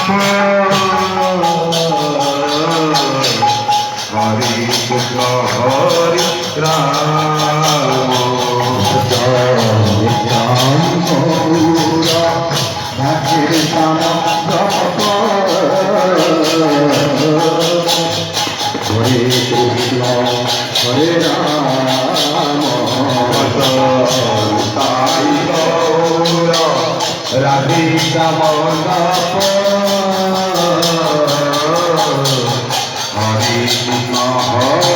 Hare Krishna Hare Rama Hare Krishna Hare Rama Sai Gaura Radhe Damodara Hare Krishna Hare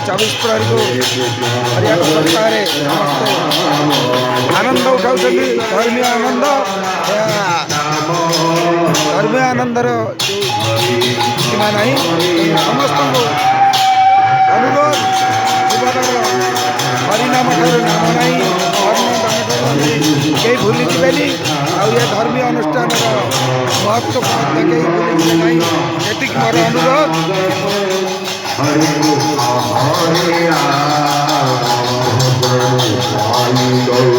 चौबीस प्रहरी को हरियाणा सरकार आनंद उठाऊ धर्मीय आनंदर सीमा नहीं समस्त को अनुरोध जीवन हरिनाम ठार नाम नहीं कई भूली जी धर्मीय अनुष्ठान महत्व कहीं भूली नहीं ये मोर अनुरोध। Hare Krishna Hare Rama